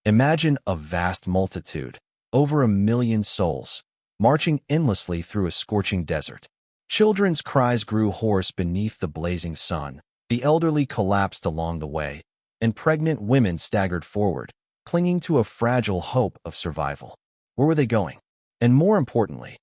Imagine a vast multitude, over 1 million souls, marching endlessly through a scorching desert. Children's cries grew hoarse beneath the blazing sun, the elderly collapsed along the way, and pregnant women staggered forward, clinging to a fragile hope of survival. Where were they going? And more importantly,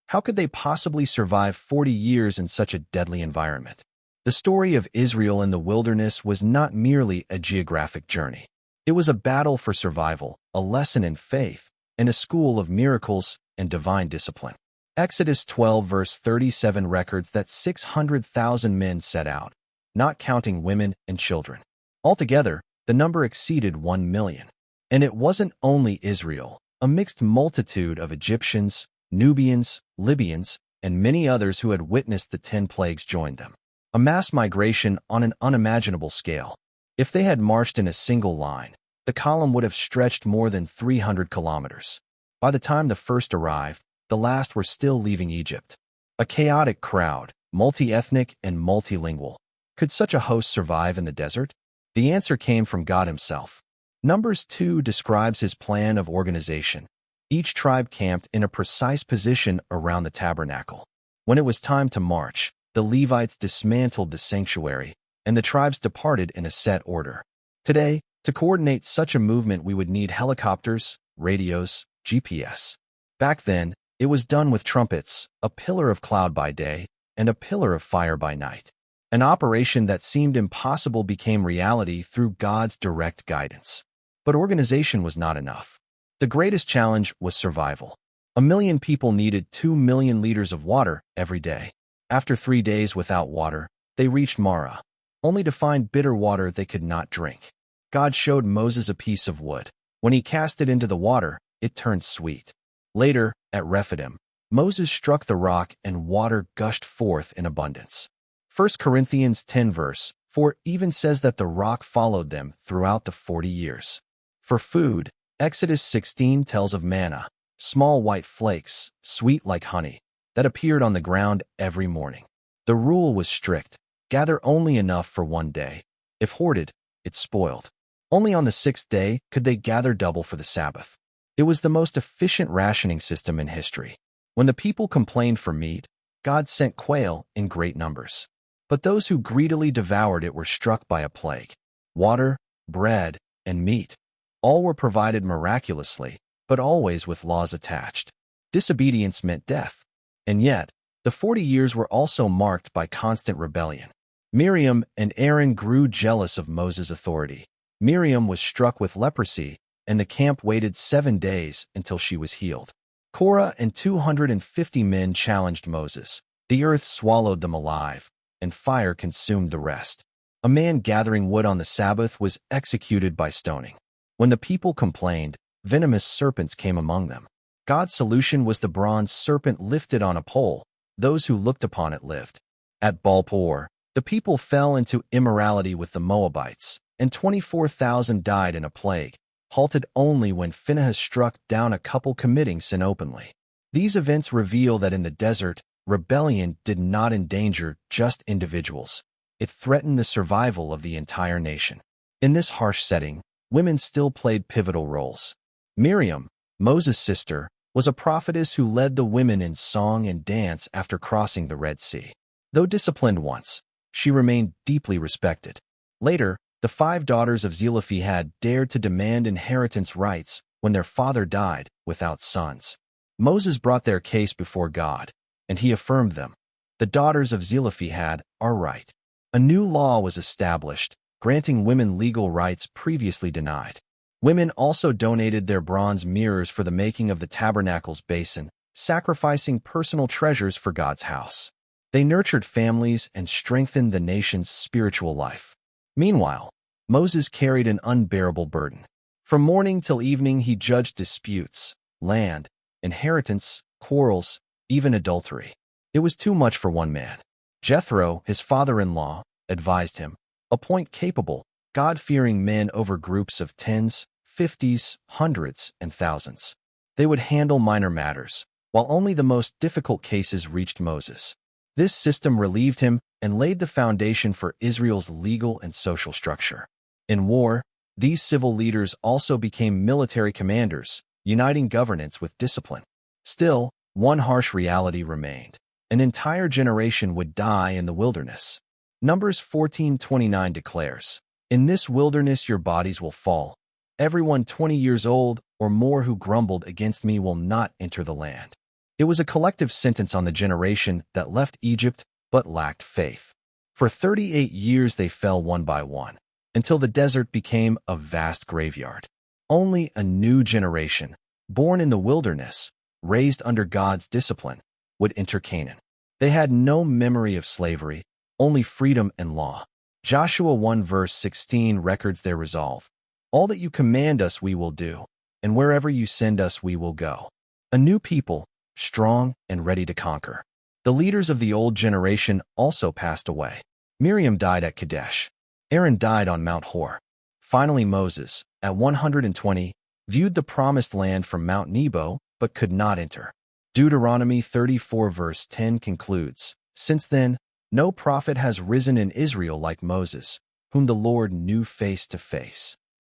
how could they possibly survive 40 years in such a deadly environment? The story of Israel in the wilderness was not merely a geographic journey. It was a battle for survival, a lesson in faith, and a school of miracles and divine discipline. Exodus 12 verse 37 records that 600,000 men set out, not counting women and children. Altogether, the number exceeded 1 million. And it wasn't only Israel. A mixed multitude of Egyptians, Nubians, Libyans, and many others who had witnessed the 10 plagues joined them. A mass migration on an unimaginable scale. If they had marched in a single line, the column would have stretched more than 300 kilometers. By the time the first arrived, the last were still leaving Egypt. A chaotic crowd, multi-ethnic and multilingual. Could such a host survive in the desert? The answer came from God himself. Numbers 2 describes his plan of organization. Each tribe camped in a precise position around the tabernacle. When it was time to march, the Levites dismantled the sanctuary, and the tribes departed in a set order. Today, to coordinate such a movement we would need helicopters, radios, GPS. Back then, it was done with trumpets, a pillar of cloud by day, and a pillar of fire by night. An operation that seemed impossible became reality through God's direct guidance. But organization was not enough. The greatest challenge was survival. 1 million people needed 2 million liters of water every day. After 3 days without water, they reached Marah, only to find bitter water they could not drink. God showed Moses a piece of wood. When he cast it into the water, it turned sweet. Later, at Rephidim, Moses struck the rock and water gushed forth in abundance. 1 Corinthians 10 verse 4 even says that the rock followed them throughout the 40 years. For food, Exodus 16 tells of manna, small white flakes, sweet like honey, that appeared on the ground every morning. The rule was strict: gather only enough for 1 day. If hoarded, it spoiled. Only on the 6th day could they gather double for the Sabbath. It was the most efficient rationing system in history. When the people complained for meat, God sent quail in great numbers. But those who greedily devoured it were struck by a plague. Water, bread, and meat. All were provided miraculously, but always with laws attached. Disobedience meant death. And yet, the 40 years were also marked by constant rebellion. Miriam and Aaron grew jealous of Moses' authority. Miriam was struck with leprosy, and the camp waited 7 days until she was healed. Korah and 250 men challenged Moses. The earth swallowed them alive, and fire consumed the rest. A man gathering wood on the Sabbath was executed by stoning. When the people complained, venomous serpents came among them. God's solution was the bronze serpent lifted on a pole. Those who looked upon it lived. At Baal-Peor, the people fell into immorality with the Moabites, and 24,000 died in a plague, halted only when Phinehas struck down a couple committing sin openly. These events reveal that in the desert, rebellion did not endanger just individuals. It threatened the survival of the entire nation. In this harsh setting, women still played pivotal roles. Miriam, Moses' sister, was a prophetess who led the women in song and dance after crossing the Red Sea. Though disciplined once, she remained deeply respected. Later, the 5 daughters of Zelophehad dared to demand inheritance rights when their father died without sons. Moses brought their case before God, and he affirmed them. The daughters of Zelophehad are right. A new law was established, granting women legal rights previously denied. Women also donated their bronze mirrors for the making of the tabernacle's basin, sacrificing personal treasures for God's house. They nurtured families and strengthened the nation's spiritual life. Meanwhile, Moses carried an unbearable burden. From morning till evening he judged disputes, land, inheritance, quarrels, even adultery. It was too much for one man. Jethro, his father-in-law, advised him, appoint capable, God-fearing men over groups of 10s, 50s, 100s, and thousands. They would handle minor matters, while only the most difficult cases reached Moses. This system relieved him and laid the foundation for Israel's legal and social structure. In war, These civil leaders also became military commanders, uniting governance with discipline. Still, one harsh reality remained. An entire generation would die in the wilderness. Numbers 14:29 declares, "In this wilderness your bodies will fall. Everyone 20 years old or more who grumbled against me will not enter the land." It was a collective sentence on the generation that left Egypt but lacked faith. For 38 years they fell one by one, until the desert became a vast graveyard. Only a new generation, born in the wilderness, raised under God's discipline, would enter Canaan. They had no memory of slavery, only freedom and law. Joshua 1 verse 16 records their resolve. "All that you command us we will do, and wherever you send us we will go." A new people, strong and ready to conquer. The leaders of the old generation also passed away. Miriam died at Kadesh. Aaron died on Mount Hor. Finally Moses, at 120, viewed the promised land from Mount Nebo, but could not enter. Deuteronomy 34 verse 10 concludes, "Since then, no prophet has risen in Israel like Moses, whom the Lord knew face to face."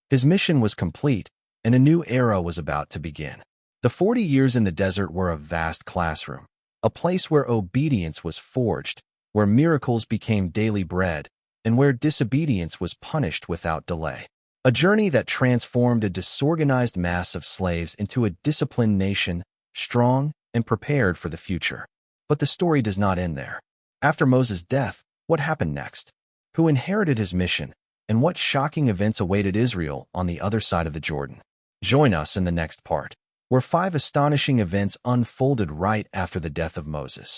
His mission was complete, and a new era was about to begin. The 40 years in the desert were a vast classroom, a place where obedience was forged, where miracles became daily bread, and where disobedience was punished without delay. A journey that transformed a disorganized mass of slaves into a disciplined nation, strong and prepared for the future. But the story does not end there. After Moses' death, what happened next? Who inherited his mission? And what shocking events awaited Israel on the other side of the Jordan? Join us in the next part, where 5 astonishing events unfolded right after the death of Moses.